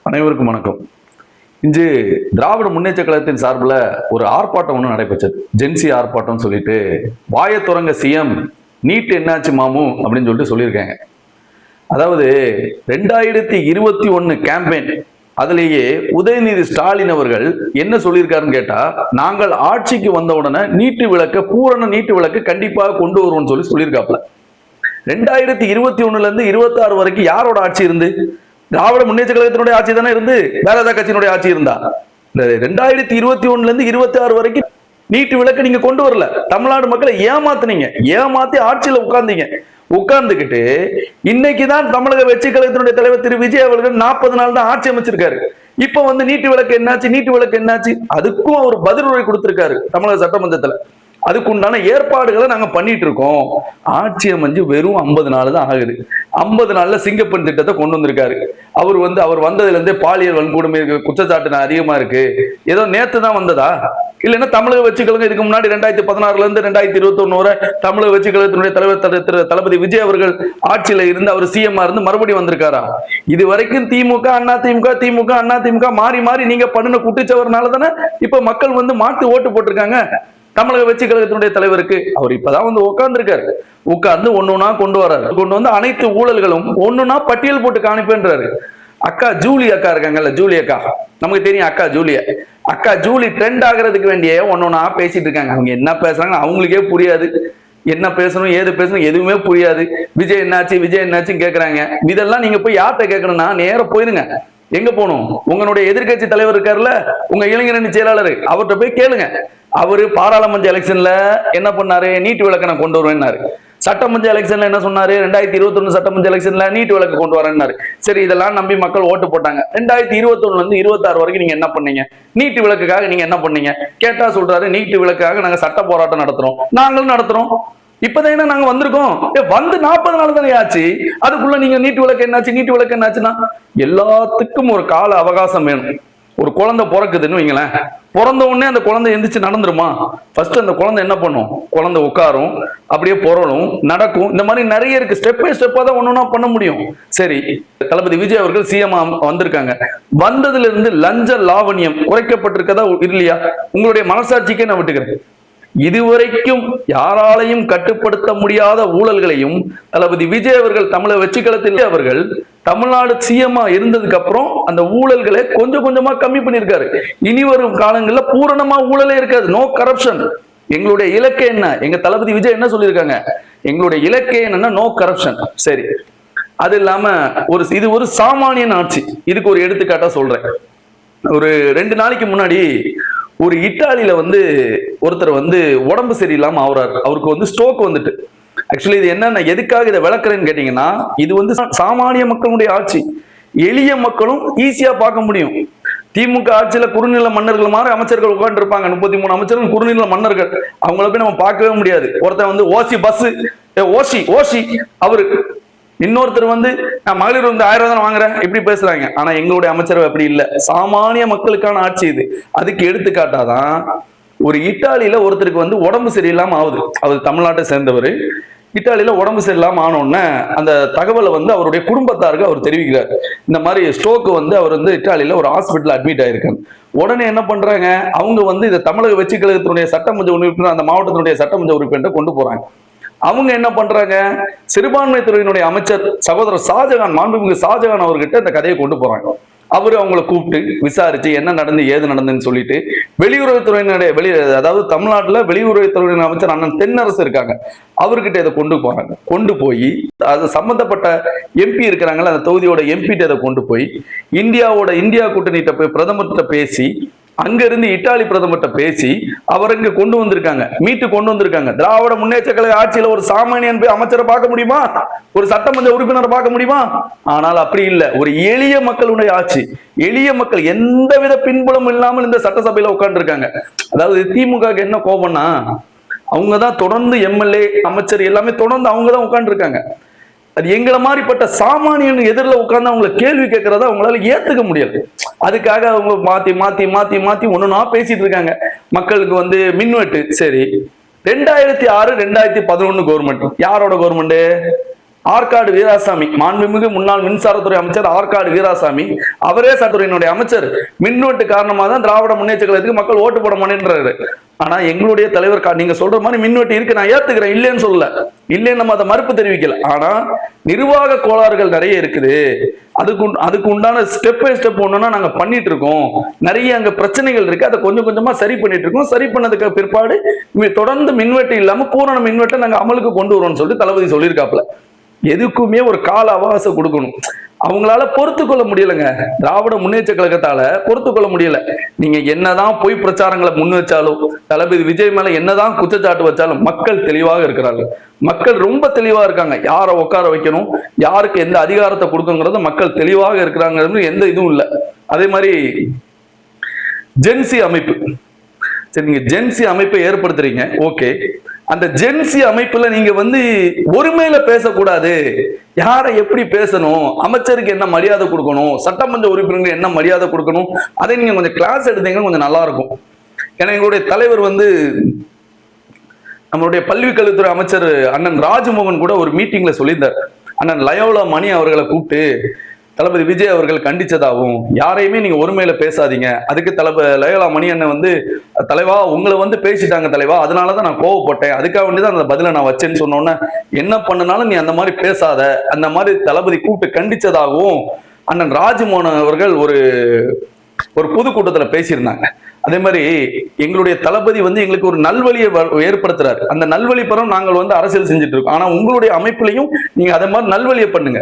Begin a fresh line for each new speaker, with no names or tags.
அனைவருக்கும் வணக்கம். இன்று திராவிட முன்னேற்ற கழகத்தின் சார்பில் ஒரு ஆர்ப்பாட்டம் ஒன்று நடைபெற்றது. ஜென்சி ஆர்ப்பாட்டம் சொல்லிட்டு வாயை துறங்க சிஎம் நீட் என்னாச்சு மாமு அப்படின்னு சொல்லிட்டு சொல்லியிருக்காங்க. அதாவது 2021 கேம்பெயின், அதுலேயே உதயநிதி ஸ்டாலின் அவர்கள் என்ன சொல்லியிருக்காருன்னு கேட்டா, நாங்கள் ஆட்சிக்கு வந்த உடனே நீட்டு விளக்க பூரண நீட்டு விளக்கு கண்டிப்பாக கொண்டு வருவோம்னு சொல்லியிருக்காப்ல. 2021 இருந்து 26 வரைக்கும் யாரோட ஆட்சி இருந்து? திராவிட முன்னேற்ற கழகத்தினுடைய ஆட்சி தானே இருந்து, வேற ஏதாவது கட்சியினுடைய ஆட்சி இருந்தா? இந்த 2021 இருந்து 26 வரைக்கும் நீட்டு விளக்கு நீங்க கொண்டு வரல. தமிழ்நாடு மக்களை ஏமாத்துனீங்க, ஏமாத்தி ஆட்சியில உட்கார்ந்துகிட்டு இன்னைக்குதான் தமிழக வெற்றி கழகத்தினுடைய தலைவர் திரு விஜய் அவர்கள் 40 நாள் தான் ஆட்சி அமைச்சிருக்காரு. இப்ப நீட்டு விளக்கு என்னாச்சு, நீட்டு விளக்கு என்னாச்சு, அதுக்கும் அவர் பதில் உரை கொடுத்திருக்காரு தமிழக சட்டமன்றத்துல. அதுக்கு உண்டான ஏற்பாடுகளை நாங்க பண்ணிட்டு இருக்கோம். ஆட்சி அமைஞ்சு வெறும் 50 நாள் தான் ஆகுது. 50 நாள்ல சிங்கப்பெண் திட்டத்தை கொண்டு வந்திருக்காரு. அவர் வந்ததுல இருந்தே பாலியல் வன்கொடுமை குற்றச்சாட்டு அதிகமா இருக்கு. ஏதோ நேத்து தான் வந்ததா? இல்லைன்னா தமிழக வெற்றி கழகம் இதுக்கு முன்னாடி 2016 இருந்து 2021 வரை தமிழக வெற்றி கழகத்தினுடைய தலைவர் தளபதி விஜய் அவர்கள் ஆட்சியில இருந்து அவர் சிஎம் இருந்து மறுபடியும் வந்திருக்காரா? இது வரைக்கும் திமுக அதிமுக மாறி மாறி நீங்க பண்ணுன குட்டிச்சவர்னால தானே இப்ப மக்கள் மாத்தி ஓட்டு போட்டிருக்காங்க தமிழக வெற்றி கழகத்தினுடைய தலைவருக்கு. அவர் இப்பதான் உட்கார்ந்துருக்காரு. உட்கார்ந்து ஒன்னொன்னா கொண்டு வர்றாரு. அனைத்து ஊழல்களும் ஒன்னொன்னா பட்டியல் போட்டு காணிப்பேன்றாரு. அக்கா ஜூலி அக்கா இருக்காங்கல்ல, ஜூலி அக்கா, நமக்கு தெரியும் அக்கா ஜூலி ட்ரெண்ட் ஆகிறதுக்கு வேண்டிய ஒன்னொன்னா பேசிட்டு இருக்காங்க. அவங்க என்ன பேசுறாங்கன்னு அவங்களுக்கே புரியாது. என்ன பேசணும் ஏது பேசணும் எதுவுமே புரியாது. விஜய் என்னாச்சுன்னு கேட்கறாங்க. இதெல்லாம் நீங்க போய் யார்கிட்ட கேட்கணும்னா நேரம் போயிருங்க. எங்க போகணும்? உங்களுடைய எதிர்கட்சி தலைவர் இருக்காருல்ல, உங்க இளைஞரணி செயலாளர், அவர்கிட்ட போய் கேளுங்க. அவரு பாராளுமன்ற எலெக்ஷன்ல என்ன பண்ணாரு? நீட்டு விளக்க நான் கொண்டு வருவேன்னாரு. சட்டமன்ற எலெக்ஷன்ல என்ன சொன்னாரு? 2021 சட்டமன்ற எலெக்ஷன்ல நீட்டு விளக்கு கொண்டு வரேன்னாரு. சரி, இதெல்லாம் நம்பி மக்கள் ஓட்டு போட்டாங்க. 2021 இருந்து 26 வரைக்கும் நீங்க என்ன பண்ணீங்க? நீட்டு விளக்குக்காக நீங்க என்ன பண்ணீங்க கேட்டா சொல்றாரு, நீட்டு விளக்குக்காக நாங்க சட்ட போராட்டம் நடத்துறோம். நாங்களும் நடத்துறோம். இப்பதான் நாங்க வந்திருக்கோம். 40 நாள் தானே ஆச்சு. அதுக்குள்ள நீங்க நீட்டு விளக்கு என்னாச்சுன்னா எல்லாத்துக்கும் ஒரு கால அவகாசம் வேணும். ஒரு குழந்தை பிறக்குதுன்னு வைங்களேன், பிறந்த உடனே அந்த குழந்தை எந்திரிச்சு நடந்துருமா? ஃபர்ஸ்ட் அந்த குழந்தை என்ன பண்ணும்? குழந்தை உட்காரும், அப்படியே புரளும், நடக்கும். இந்த மாதிரி நிறைய இருக்கு. ஸ்டெப் பை ஸ்டெப்பா தான் ஒன்னொன்னா பண்ண முடியும். சரி, தளபதி விஜய் அவர்கள் சிஎம் வந்திருக்காங்க. வந்ததுல இருந்து லஞ்ச லாவணியம் குறைக்கப்பட்டிருக்கதா இல்லையா? உங்களுடைய மனசாட்சிக்கே நான் விட்டுக்கிறேன். இதுவரைக்கும் யாராலையும் கட்டுப்படுத்த முடியாத ஊழல்களையும் தளபதி விஜய் அவர்கள் தமிழக வெற்றி கழகத்தில் அவர்கள் தமிழ்நாடு சிஎம்மா இருந்ததுக்கு அப்புறம் அந்த ஊழல்களை கொஞ்சம் கொஞ்சமா கம்மி பண்ணியிருக்காரு. இனி வரும் காலங்களில் பூரணமா ஊழலே இருக்காது. No corruption. எங்களுடைய இலக்கை என்ன? எங்க தளபதி விஜய் என்ன சொல்லியிருக்காங்க? எங்களுடைய இலக்கை என்னன்னா நோ கரப்ஷன். சரி, அது இல்லாம இது ஒரு சாமானியன் ஆட்சி. இதுக்கு ஒரு எடுத்துக்காட்டா சொல்றேன். ஒரு 2 நாளைக்கு முன்னாடி ஒரு இத்தாலியில ஒருத்தர் உடம்பு சரியில்லாம ஆகுறாரு. அவருக்கு ஸ்ட்ரோக் வந்துட்டு. ஆக்சுவலி இது என்ன, எதுக்காக இதை விளக்குறேன்னு கேட்டீங்கன்னா, இது சாமானிய மக்களுடைய ஆட்சி. எளிய மக்களும் ஈஸியா பார்க்க முடியும். திமுக ஆட்சியில குறுநில மன்னர்கள் மாதிரி அமைச்சர்கள் உட்கார்ந்து இருப்பாங்க. 33 அமைச்சர்கள் குறுநில மன்னர்கள். அவங்கள போய் நம்ம பார்க்கவே முடியாது. ஒருத்தன் ஓசி பஸ் ஓசி அவரு, இன்னொருத்தர் நான் மகளிர் 1000 தான் வாங்குறேன் இப்படி பேசுறாங்க. ஆனா எங்களுடைய அமைச்சரவை அப்படி இல்லை. சாமானிய மக்களுக்கான ஆட்சி இது. அதுக்கு எடுத்துக்காட்டாதான் ஒரு இத்தாலியில ஒருத்தருக்கு உடம்பு சரியில்லாம ஆகுது. அவர் தமிழ்நாட்டை சேர்ந்தவர். இத்தாலியில உடம்பு சரியில்லாம ஆனோடனே அந்த தகவலை அவருடைய குடும்பத்தாருக்கு அவர் தெரிவிக்கிறார். இந்த மாதிரி ஸ்ட்ரோக் அவர் இத்தாலியில ஒரு ஹாஸ்பிட்டல் அட்மிட் ஆயிருக்காங்க. உடனே என்ன பண்றாங்க? அவங்க இதை தமிழக வெற்றி கழகத்தினுடைய சட்டமன்ற உறுப்பினர், அந்த மாவட்டத்தினுடைய சட்டமன்ற உறுப்பினர் கொண்டு போறாங்க. அவங்க என்ன பண்றாங்க? சிறுபான்மை துறையினுடைய அமைச்சர் சகோதரர் ஷாஜகான், மாண்புமிகு ஷாஜகான் அவர்கிட்ட இந்த கதையை கொண்டு போறாங்க. அவரு அவங்களை கூப்பிட்டு விசாரிச்சு என்ன நடந்து ஏது நடந்துன்னு சொல்லிட்டு வெளியுறவுத்துறையினுடைய அதாவது தமிழ்நாட்டுல வெளியுறவுத்துறையின் அமைச்சர் அண்ணன் தென்னரசு இருக்காங்க, அவர்கிட்ட இதை கொண்டு போறாங்க. கொண்டு போய் அது சம்பந்தப்பட்ட எம்பி இருக்கிறாங்களா, அந்த தொகுதியோட எம்பிட்ட இதை கொண்டு போய் இந்தியா கூட்டணிகிட்ட போய் பிரதமர்கிட்ட பேசி, அங்க இருந்து இத்தாலி பிரதமர்கிட்ட பேசி அவர் இங்க கொண்டு வந்திருக்காங்க, மீட்டு கொண்டு வந்திருக்காங்க. திராவிட முன்னேற்ற கழக ஆட்சியில ஒரு சாமானியன் போய் அமைச்சரை பார்க்க முடியுமா? ஒரு சட்டமன்ற உறுப்பினரை பார்க்க முடியுமா? ஆனால் அப்படி இல்லை. ஒரு எளிய மக்களுடைய ஆட்சி. எளிய மக்கள் எந்தவித பின்புலம் இல்லாமல் இந்த சட்டசபையில உட்கார்ந்து இருக்காங்க. அதாவது திமுக என்ன கோபம்னா, அவங்கதான் தொடர்ந்து எம்எல்ஏ அமைச்சர் எல்லாமே தொடர்ந்து அவங்கதான் உட்கார்ந்து இருக்காங்க. அது எங்களை மாதிரிப்பட்ட சாமானியன் எதிரில் உட்கார்ந்து அவங்களை கேள்வி கேட்கறத அவங்களால ஏத்துக்க முடியாது. அதுக்காக அவங்க மாத்தி ஒண்ணுன்னா பேசிட்டு இருக்காங்க. மக்களுக்கு மின்வெட்டு. சரி, 2006 2011 கவர்மெண்ட் யாரோட கவர்மெண்ட்? ஆற்காடு வீராசாமி, மாண்புமிகு முன்னாள் மின்சாரத்துறை அமைச்சர் ஆற்காடு வீராசாமி, அவரே சட்டத்துறையினுடைய அமைச்சர். மின்வெட்டு காரணமாக தான் திராவிட முன்னேற்ற கழகத்துக்கு மக்கள் ஓட்டு போட மாட்டேன்றாரு. ஆனா எங்களுடைய தலைவர் நீங்க சொல்ற மாதிரி மின்வெட்டு இருக்கு, நான் ஏத்துக்கிறேன், இல்லைன்னு சொல்லல, இல்லைன்னு நம்ம அதை மறுப்பு தெரிவிக்கல. ஆனா நிர்வாக கோளாறுகள் நிறைய இருக்குது. அதுக்கு உண்டான ஸ்டெப் பை ஸ்டெப் ஒண்ணுன்னா நாங்க பண்ணிட்டு இருக்கோம். நிறைய அங்க பிரச்சனைகள் இருக்கு, அதை கொஞ்சம் கொஞ்சமா சரி பண்ணிட்டு இருக்கோம். சரி பண்ணதுக்கு பிற்பாடு தொடர்ந்து மின்வெட்டு இல்லாம பூரண மின்வெட்டை நாங்க அமலுக்கு கொண்டு வரோம்னு சொல்லிட்டு தளபதி சொல்லியிருக்காப்ல. எதுக்குமே ஒரு கால அவகாசம் கொடுக்கணும். அவங்களால பொறுத்து கொள்ள முடியலங்க, திராவிட முன்னேற்ற கழகத்தால பொறுத்து கொள்ள முடியல. நீங்க என்னதான் பொய் பிரச்சாரங்களை முன் வச்சாலும், தளபதி விஜய் மேல என்னதான் குற்றச்சாட்டு வச்சாலும் மக்கள் தெளிவாக இருக்கிறாங்க. மக்கள் ரொம்ப தெளிவா இருக்காங்க. யாரை உட்கார வைக்கணும், யாருக்கு எந்த அதிகாரத்தை கொடுக்கணுங்கிறது மக்கள் தெளிவாக இருக்கிறாங்க, எந்த இதுவும் இல்லை. அதே மாதிரி ஜென்சி அமைப்பு, சரி நீங்க ஜென்சி அமைப்பை ஏற்படுத்துறீங்க, ஓகே. அந்த ஜென்சி அமைப்புல நீங்க ஒருமையில பேசக்கூடாது. யாரை எப்படி பேசணும், அமைச்சருக்கு என்ன மரியாதை கொடுக்கணும், சட்டமன்ற உறுப்பினருக்கு என்ன மரியாதை கொடுக்கணும், அதை நீங்க கொஞ்சம் கிளாஸ் எடுத்தீங்கன்னா கொஞ்சம் நல்லா இருக்கும். ஏன்னா எங்களுடைய தலைவர் நம்மளுடைய பள்ளிக்கல்வித்துறை அமைச்சர் அண்ணன் ராஜ்மோகன் கூட ஒரு மீட்டிங்ல சொல்லியிருந்தார். அண்ணன் லயோலா மணி அவர்களை கூப்பிட்டு தளபதி விஜய் அவர்கள் கண்டிச்சதாகவும், யாரையுமே நீங்க ஒருமையில பேசாதீங்க, அதுக்கு லயோலா மணி அண்ணன் தலைவா உங்களை பேசிட்டாங்க தலைவா, அதனாலதான் நான் கோவப்பட்டேன், அதுக்காக வேண்டிதான் அந்த பதிலை நான் வச்சேன்னு சொன்னோன்னே, என்ன பண்ணனாலும் நீ அந்த மாதிரி பேசாத, அந்த மாதிரி தளபதி கூப்பிட்டு கண்டிச்சதாகவும் அண்ணன் ராஜ்மோகன் அவர்கள் ஒரு பொதுக்கூட்டத்துல பேசியிருந்தாங்க. அதே மாதிரி எங்களுடைய தளபதி எங்களுக்கு ஒரு நல்வழியை ஏற்படுத்துறாரு. அந்த நல்வழி பரம் நாங்கள் அரசியல் செஞ்சுட்டு இருக்கோம். ஆனா உங்களுடைய அமைப்புலையும் நீங்க அதே மாதிரி நல்வழியை பண்ணுங்க.